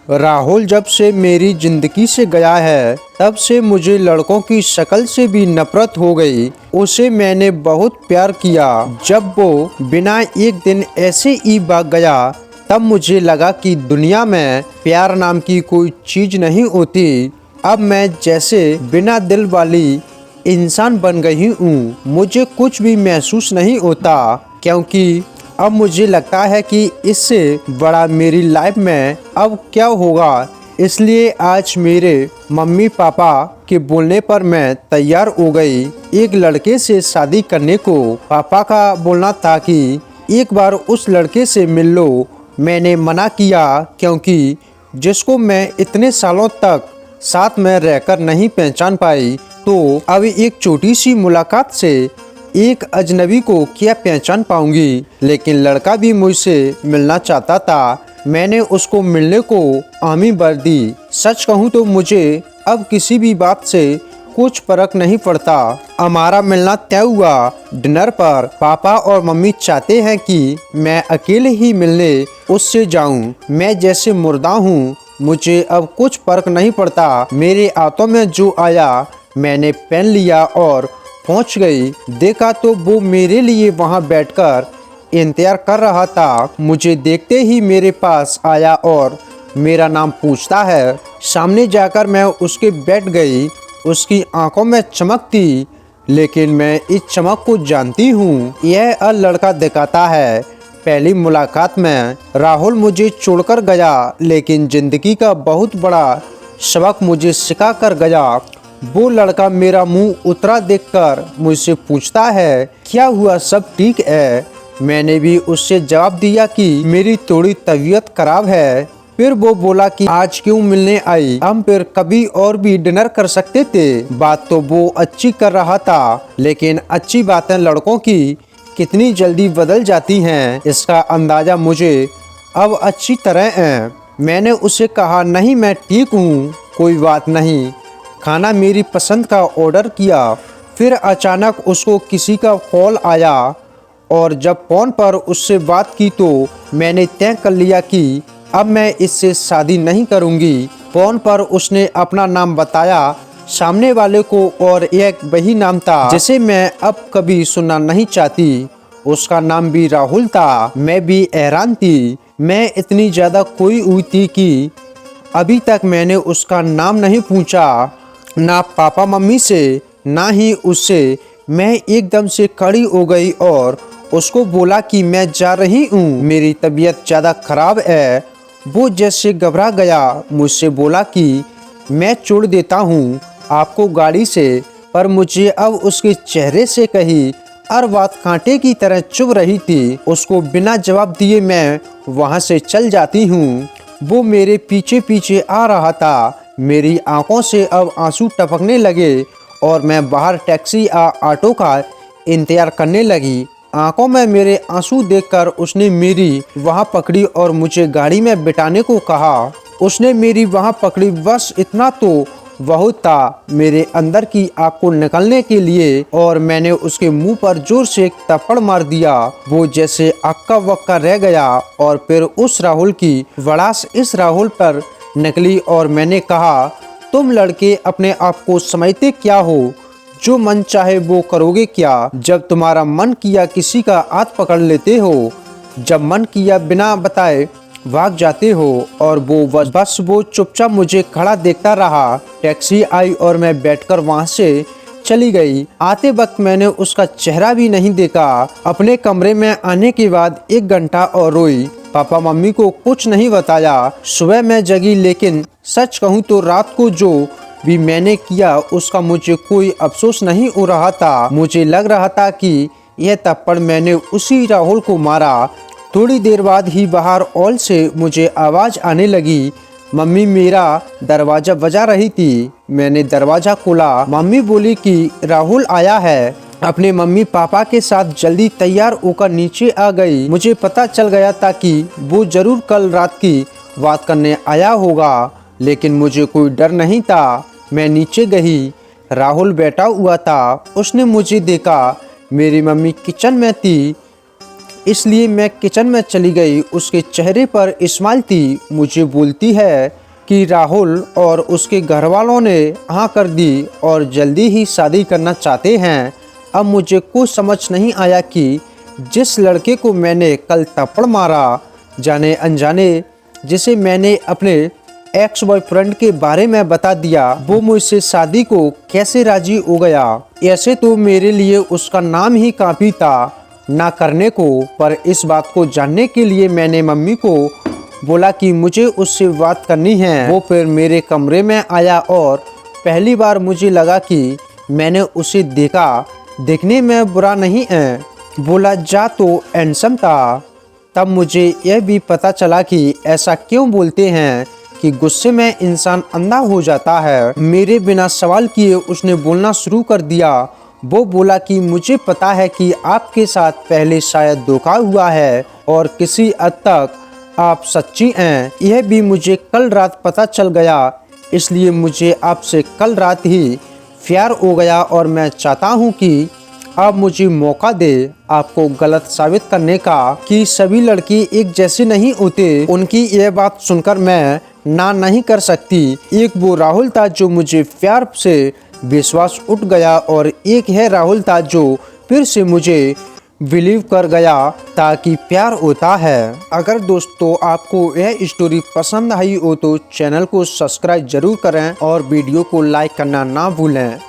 राहुल जब से मेरी जिंदगी से गया है तब से मुझे लड़कों की शक्ल से भी नफरत हो गई। उसे मैंने बहुत प्यार किया। जब वो बिना एक दिन ऐसे ही भाग गया तब मुझे लगा कि दुनिया में प्यार नाम की कोई चीज नहीं होती। अब मैं जैसे बिना दिल वाली इंसान बन गई हूँ। मुझे कुछ भी महसूस नहीं होता क्योंकि अब मुझे लगता है कि इससे बड़ा मेरी लाइफ में अब क्या होगा। इसलिए आज मेरे मम्मी पापा के बोलने पर मैं तैयार हो गई एक लड़के से शादी करने को। पापा का बोलना था कि एक बार उस लड़के से मिल लो। मैंने मना किया क्योंकि जिसको मैं इतने सालों तक साथ में रहकर नहीं पहचान पाई, तो अब एक छोटी सी मुलाकात से एक अजनबी को क्या पहचान पाऊंगी। लेकिन लड़का भी मुझसे मिलना चाहता था। मैंने उसको मिलने को हामी भर दी। सच कहूँ तो मुझे अब किसी भी बात से कुछ फर्क नहीं पड़ता। हमारा मिलना तय हुआ डिनर पर। पापा और मम्मी चाहते हैं कि मैं अकेले ही मिलने उससे जाऊं। मैं जैसे मुर्दा हूँ, मुझे अब कुछ फर्क नहीं पड़ता। मेरे हाथों में जो आया मैंने पहन लिया और पहुंच गई। देखा तो वो मेरे लिए वहां बैठकर इंतजार कर रहा था। मुझे देखते ही मेरे पास आया और मेरा नाम पूछता है। सामने जाकर मैं उसके बैठ गई। उसकी आंखों में चमक थी, लेकिन मैं इस चमक को जानती हूँ। यह लड़का दिखाता है। पहली मुलाकात में राहुल मुझे छोड़कर गया, लेकिन जिंदगी का बहुत बड़ा सबक मुझे सिखा कर गया। वो लड़का मेरा मुंह उतरा देखकर मुझसे पूछता है, क्या हुआ, सब ठीक है? मैंने भी उससे जवाब दिया कि मेरी थोड़ी तबीयत खराब है। फिर वो बोला कि आज क्यों मिलने आई, हम फिर कभी और भी डिनर कर सकते थे। बात तो वो अच्छी कर रहा था, लेकिन अच्छी बातें लड़कों की कितनी जल्दी बदल जाती हैं, इसका अंदाजा मुझे अब अच्छी तरह है। मैंने उसे कहा, नहीं मैं ठीक हूँ, कोई बात नहीं। खाना मेरी पसंद का ऑर्डर किया। फिर अचानक उसको किसी का कॉल आया और जब फ़ोन पर उससे बात की तो मैंने तय कर लिया कि अब मैं इससे शादी नहीं करूँगी। फ़ोन पर उसने अपना नाम बताया सामने वाले को और एक वही नाम था जिसे मैं अब कभी सुनना नहीं चाहती। उसका नाम भी राहुल था। मैं भी हैरान थी। मैं इतनी ज़्यादा खोई हुई थी कि अभी तक मैंने उसका नाम नहीं पूछा, ना पापा मम्मी से ना ही उससे। मैं एकदम से खड़ी हो गई और उसको बोला कि मैं जा रही हूँ, मेरी तबीयत ज़्यादा खराब है। वो जैसे घबरा गया। मुझसे बोला कि मैं छोड़ देता हूँ आपको गाड़ी से, पर मुझे अब उसके चेहरे से कही हर बात कांटे की तरह चुभ रही थी। उसको बिना जवाब दिए मैं वहाँ से चल जाती हूँ। वो मेरे पीछे पीछे आ रहा था। मेरी आंखों से अब आंसू टपकने लगे और मैं बाहर टैक्सी या ऑटो का इंतजार करने लगी। आंखों में मेरे आंसू देखकर उसने मेरी वहाँ पकड़ी और मुझे गाड़ी में बिठाने को कहा। उसने मेरी वहाँ पकड़ी, बस इतना तो बहुत था मेरे अंदर की आग को निकलने के लिए, और मैंने उसके मुंह पर जोर से एक थप्पड़ मार दिया। वो जैसे अक्का वक्का रह गया और फिर उस राहुल की भड़ास इस राहुल पर निकली और मैंने कहा, तुम लड़के अपने आप को समझते क्या हो? जो मन चाहे वो करोगे क्या? जब तुम्हारा मन किया किसी का हाथ पकड़ लेते हो, जब मन किया बिना बताए भाग जाते हो। और वो बस वो चुपचाप मुझे खड़ा देखता रहा। टैक्सी आई और मैं बैठकर वहां से चली गई। आते वक्त मैंने उसका चेहरा भी नहीं देखा। अपने कमरे में आने के बाद 1 घंटा और रोई। पापा मम्मी को कुछ नहीं बताया। सुबह मैं जगी, लेकिन सच कहूँ तो रात को जो भी मैंने किया उसका मुझे कोई अफसोस नहीं हो रहा था। मुझे लग रहा था कि यह थप्पड़ मैंने उसी राहुल को मारा। थोड़ी देर बाद ही बाहर हॉल से मुझे आवाज़ आने लगी। मम्मी मेरा दरवाज़ा बजा रही थी। मैंने दरवाज़ा खोला। मम्मी बोली कि राहुल आया है। अपने मम्मी पापा के साथ जल्दी तैयार होकर नीचे आ गई। मुझे पता चल गया था कि वो जरूर कल रात की बात करने आया होगा, लेकिन मुझे कोई डर नहीं था। मैं नीचे गई। राहुल बैठा हुआ था। उसने मुझे देखा। मेरी मम्मी किचन में थी। इसलिए मैं किचन में चली गई। उसके चेहरे पर स्माइल थी। मुझे बोलती है कि राहुल और उसके घर वालों ने हाँ कर दी और जल्दी ही शादी करना चाहते हैं। अब मुझे कुछ समझ नहीं आया कि जिस लड़के को मैंने कल थप्पड़ मारा, जाने अनजाने जिसे मैंने अपने एक्स बॉयफ्रेंड के बारे में बता दिया, वो मुझसे शादी को कैसे राजी हो गया। ऐसे तो मेरे लिए उसका नाम ही काफी था ना करने को, पर इस बात को जानने के लिए मैंने मम्मी को बोला कि मुझे उससे बात करनी है। वो फिर मेरे कमरे में आया और पहली बार मुझे लगा कि मैंने उसे देखा। देखने में बुरा नहीं है, बोला जा तो हैंडसम था। तब मुझे यह भी पता चला कि ऐसा क्यों बोलते हैं कि गुस्से में इंसान अंधा हो जाता है। मेरे बिना सवाल किए उसने बोलना शुरू कर दिया। वो बोला कि मुझे पता है कि आपके साथ पहले शायद धोखा हुआ है और किसी हद तक आप सच्ची हैं। यह भी मुझे कल रात पता चल गया, इसलिए मुझे आपसे कल रात ही प्यार हो गया और मैं चाहता हूँ कि आप मुझे मौका दे आपको गलत साबित करने का कि सभी लड़के एक जैसे नहीं होते। उनकी यह बात सुनकर मैं ना नहीं कर सकती। एक वो राहुल था जो मुझे प्यार से विश्वास उठ गया और एक है राहुल था जो फिर से मुझे बिलीव कर गया था कि प्यार होता है। अगर दोस्तों आपको यह स्टोरी पसंद आई हो तो चैनल को सब्सक्राइब जरूर करें और वीडियो को लाइक करना ना भूलें।